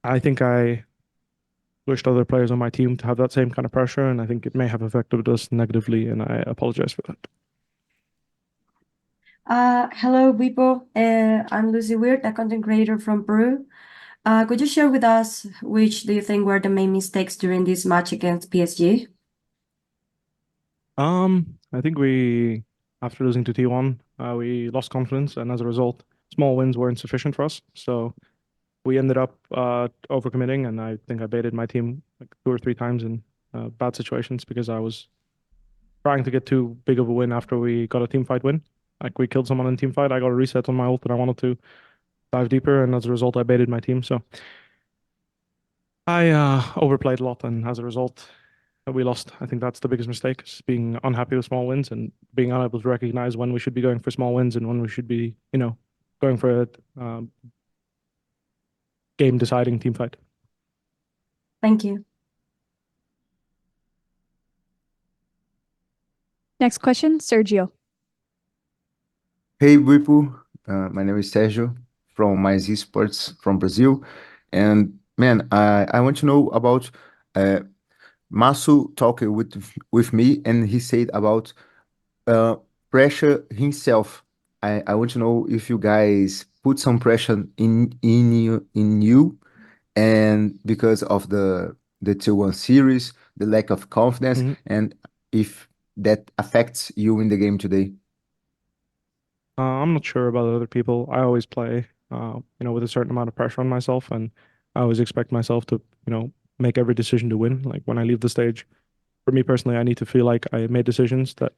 I think I wished other players on my team to have that same kind of pressure, and I think it may have affected us negatively, and I apologize for that. Hello, Bwipo. I'm Lucy Weird, a content creator from Peru. Could you share with us which do you think were the main mistakes during this match against PSG? I think after losing to T1, we lost confidence, and as a result, small wins were insufficient for us. So we ended up overcommitting, and I think I baited my team like two or three times in bad situations because I was trying to get too big of a win after we got a team fight win. Like we killed someone in team fight, I got a reset on my ult, and I wanted to dive deeper, and as a result, I baited my team. So I overplayed a lot, and as a result, we lost. I think that's the biggest mistake, is being unhappy with small wins and being unable to recognize when we should be going for small wins and when we should be, going for a game deciding team fight. Thank you. Next question, Sergio. Hey, Bwipo. My name is Sergio from Mais Esports from Brazil. And man, I want to know about uh, Masu talking with me, and he said about uh, pressure himself. I want to know if you guys put some pressure in you, and because of the 2-1 series, the lack of confidence, Mhm. and if that affects you in the game today. I'm not sure about other people. I always play, with a certain amount of pressure on myself, and I always expect myself to, make every decision to win. Like when I leave the stage, for me personally, I need to feel like I made decisions that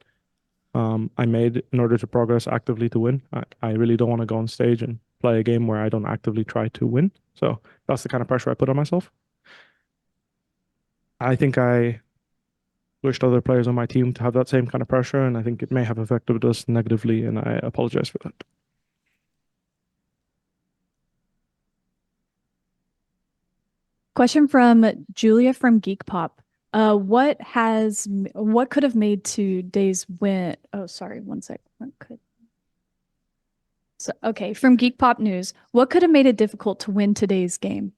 I made in order to progress actively to win. I really don't want to go on stage and play a game where I don't actively try to win. So that's the kind of pressure I put on myself. I think I wished other players on my team to have that same kind of pressure, and I think it may have affected us negatively, and I apologize for that. Question from Julia from Geek Pop. What could have made today's win? Oh, sorry, one sec. What could? So, okay, from Geek Pop News, what could have made it difficult to win today's game?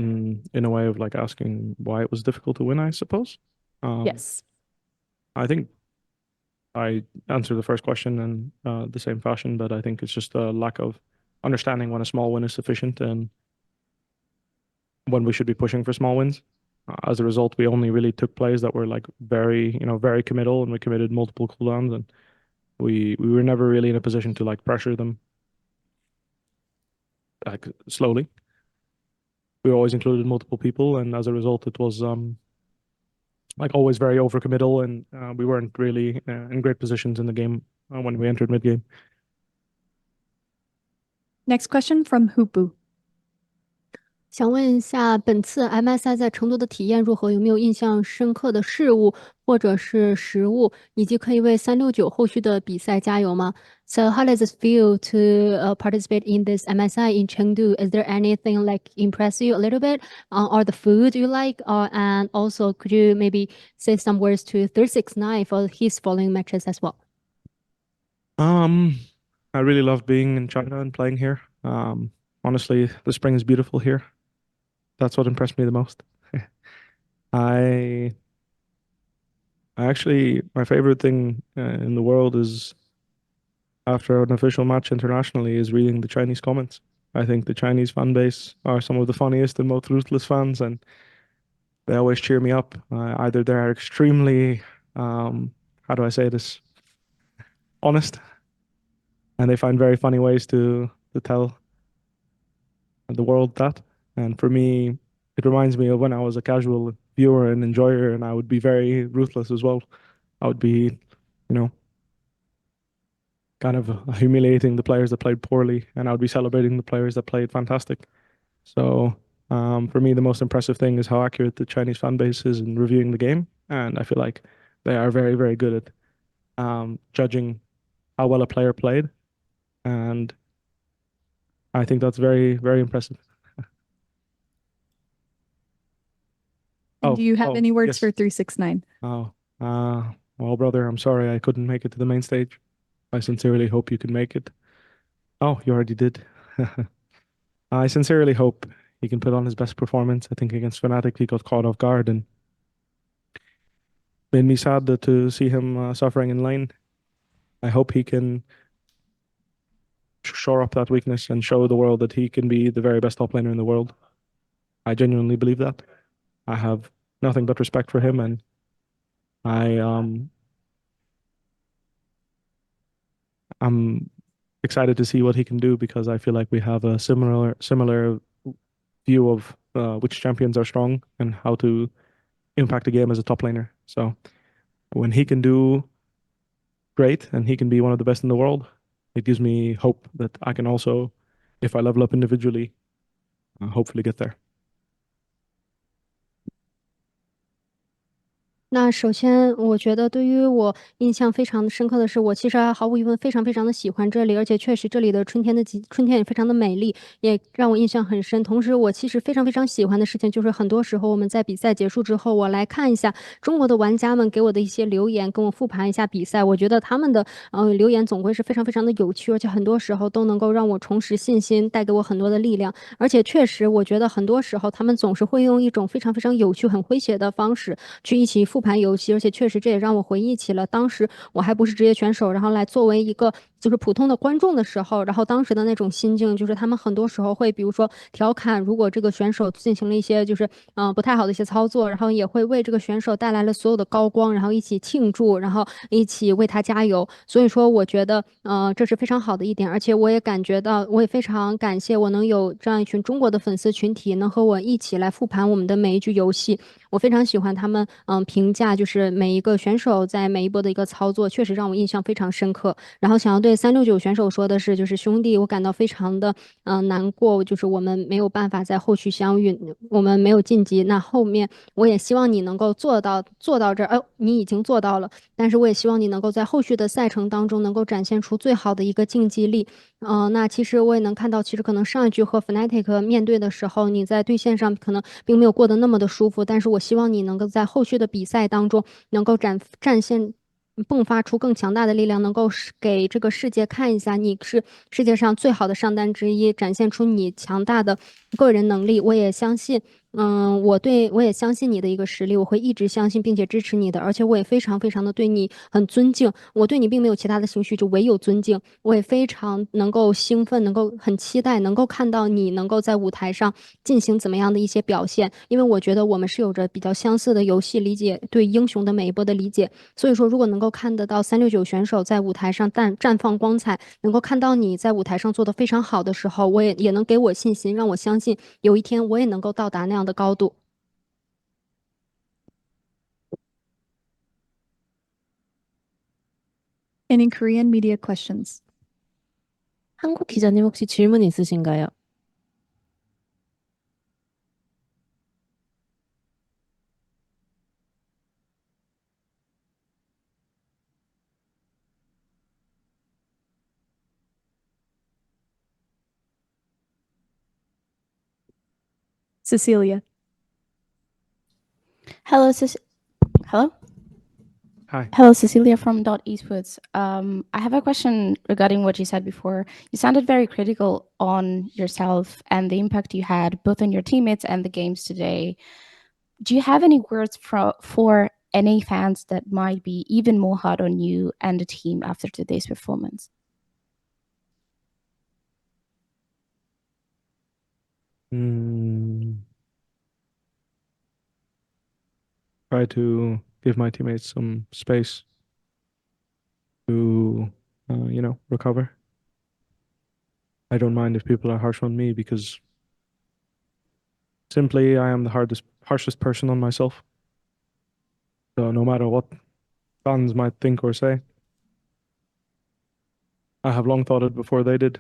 In a way of like asking why it was difficult to win, I suppose. Yes. I think I answered the first question in the same fashion, but I think it's just a lack of understanding when a small win is sufficient and when we should be pushing for small wins. As a result, we only really took plays that were like very, very committal, and we committed multiple cooldowns, and we were never really in a position to like pressure them like slowly. We always included multiple people, and as a result, it was like always very overcommittal, and we weren't really in great positions in the game when we entered mid game. Next question from Hoopu. 想问一下，本次 MSI 在成都的体验如何？有没有印象深刻的事物或者是实物，以及可以为369后续的比赛加油吗？So how does it feel to participate in this MSI in Chengdu? Is there anything like impress you a little bit, or the food you like? And also, could you maybe say some words to 369 for his following matches as well? I really love being in China and playing here. Honestly, the spring is beautiful here. That's what impressed me the most. I my favorite thing in the world is after an official match internationally is reading the Chinese comments. I think the Chinese fan base are some of the funniest and most ruthless fans, and they always cheer me up. Either they're extremely, how do I say this, honest, and they find very funny ways to tell the world that. And for me, it reminds me of when I was a casual viewer and enjoyer, and I would be very ruthless as well. I would be, you know, kind of humiliating the players that played poorly, and I would be celebrating the players that played fantastic. So for me, the most impressive thing is how accurate the Chinese fan base is in reviewing the game, and I feel like they are very, very good at judging how well a player played, and I think that's very, very impressive. And Oh, do you have any words yes. for 369? Oh, well, brother, I'm sorry I couldn't make it to the main stage. I sincerely hope you can make it. Oh, you already did. I sincerely hope he can put on his best performance. I think against Fnatic he got caught off guard and made me sad to see him suffering in lane. I hope he can shore up that weakness and show the world that he can be the very best top laner in the world. I genuinely believe that. I have nothing but respect for him, and I'm excited to see what he can do because I feel like we have a similar view of which champions are strong and how to impact a game as a top laner. So when he can do great and he can be one of the best in the world, it gives me hope that I can also, if I level up individually, hopefully get there. 那首先，我觉得对于我印象非常深刻的是，我其实毫无疑问非常非常的喜欢这里，而且确实这里的春天也非常的美丽，也让我印象很深。同时，我其实非常非常喜欢的事情就是，很多时候我们在比赛结束之后，我来看一下中国的玩家们给我的一些留言，跟我复盘一下比赛。我觉得他们的留言总归是非常非常的有趣，而且很多时候都能够让我重拾信心，带给我很多的力量。而且确实，我觉得很多时候他们总是会用一种非常非常有趣、很诙谐的方式去一起复盘游戏，而且确实这也让我回忆起了当时我还不是职业选手，然后来作为一个就是普通的观众的时候，然后当时的那种心境，就是他们很多时候会比如说调侃，如果这个选手进行了一些就是不太好的一些操作，然后也会为这个选手带来了所有的高光，然后一起庆祝，然后一起为他加油。所以说，我觉得这是非常好的一点，而且我也感觉到，我也非常感谢我能有这样一群中国的粉丝群体，能和我一起来复盘我们的每一局游戏。我非常喜欢他们评价，就是每一个选手在每一波的一个操作，确实让我印象非常深刻。然后想要对369选手说的是，就是兄弟，我感到非常的难过，就是我们没有办法在后续相遇，我们没有晋级。那后面我也希望你能够做到这儿，你已经做到了，但是我也希望你能够在后续的赛程当中能够展现出最好的一个竞技力。那其实我也能看到，其实可能上一局和 Fnatic 面对的时候，你在对线上可能并没有过得那么的舒服，但是我希望你能够在后续的比赛当中能够展现。迸发出更强大的力量，能够给这个世界看一下你是世界上最好的上单之一，展现出你强大的个人能力。我也相信，我也相信你的一个实力，我会一直相信并且支持你的，而且我也非常非常的对你很尊敬，我对你并没有其他的情绪，就唯有尊敬。我也非常能够兴奋，能够很期待，能够看到你能够在舞台上进行怎么样的一些表现，因为我觉得我们是有着比较相似的游戏理解，对英雄的每一波的理解。所以说，如果能够看得到369选手在舞台上绽放光彩，能够看到你在舞台上做得非常好的时候，我也能给我信心，让我相信有一天我也能够到达那样的高度。 Any Korean media questions? 한국 기자님 혹시 질문 있으신가요? Cecilia. Hello, Hello. Hi. Hello, Cecilia from Dot Eastwoods. I have a question regarding what you said before. You sounded very critical on yourself and the impact you had both on your teammates and the games today. Do you have any words for any fans that might be even more hard on you and the team after today's performance? Try to give my teammates some space to, recover. I don't mind if people are harsh on me because simply I am the harshest person on myself. So no matter what fans might think or say, I have long thought it before they did.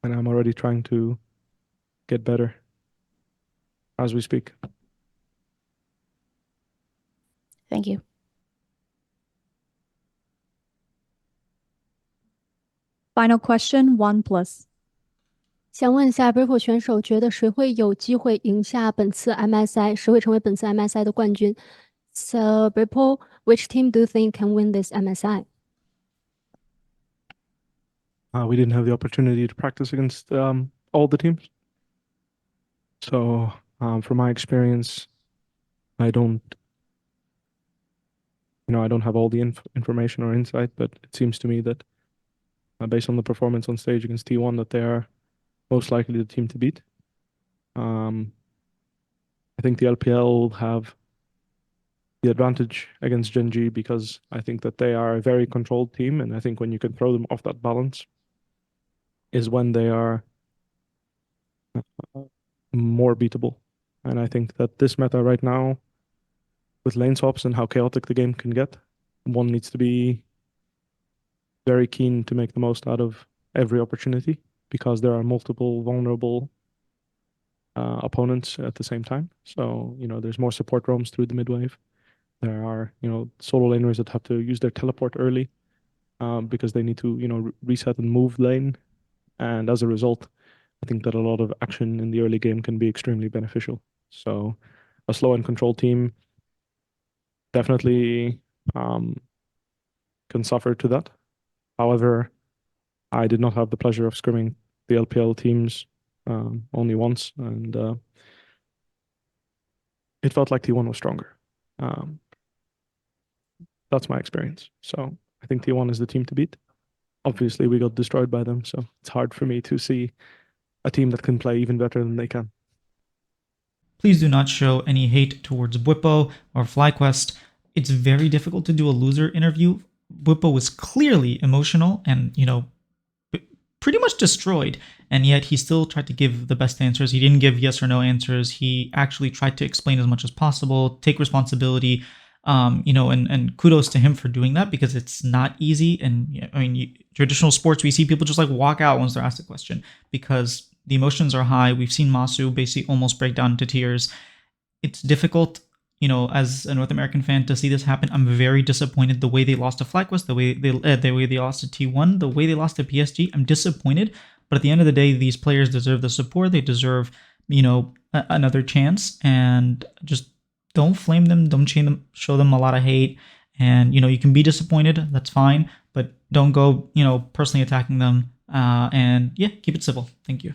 And I'm already trying to get better as we speak. Thank you. Final question, 1+. 想问一下 Bwipo 选手，觉得谁会有机会赢下本次 MSI？ 谁会成为本次 MSI 的冠军 ？So Bwipo, which team do you think can win this MSI? We didn't have the opportunity to practice against all the teams. So, from my experience, I don't, I don't have all the information or insight, but it seems to me that based on the performance on stage against T1, that they are most likely the team to beat. I think the LPL will have the advantage against Gen G because I think that they are a very controlled team, and I think when you can throw them off that balance is when they are more beatable. And I think that this meta right now, with lane swaps and how chaotic the game can get, one needs to be very keen to make the most out of every opportunity because there are multiple vulnerable opponents at the same time. So, there's more support roams through the mid wave. There are, solo laners that have to use their teleport early because they need to, reset and move lane. And as a result, I think that a lot of action in the early game can be extremely beneficial. So a slow and controlled team definitely can suffer to that. However, I did not have the pleasure of scrimming the LPL teams only once, and it felt like T1 was stronger. That's my experience. So I think T1 is the team to beat. Obviously, we got destroyed by them, so it's hard for me to see a team that can play even better than they can. Please do not show any hate towards Bwipo or FlyQuest. It's very difficult to do a loser interview. Bwipo was clearly emotional and, pretty much destroyed, and yet he still tried to give the best answers. He didn't give yes or no answers. He actually tried to explain as much as possible, take responsibility, and kudos to him for doing that because it's not easy. And traditional sports, we see people just like walk out once they're asked a question because the emotions are high. We've seen Masu basically almost break down into tears. It's difficult, as a North American fan to see this happen. I'm very disappointed the way they lost to FlyQuest, the way they lost to T1, the way they lost to PSG. I'm disappointed, but at the end of the day, these players deserve the support. They deserve, another chance, and just don't flame them. Don't show them a lot of hate. And, you can be disappointed. That's fine, but don't go, personally attacking them. And yeah, keep it civil. Thank you.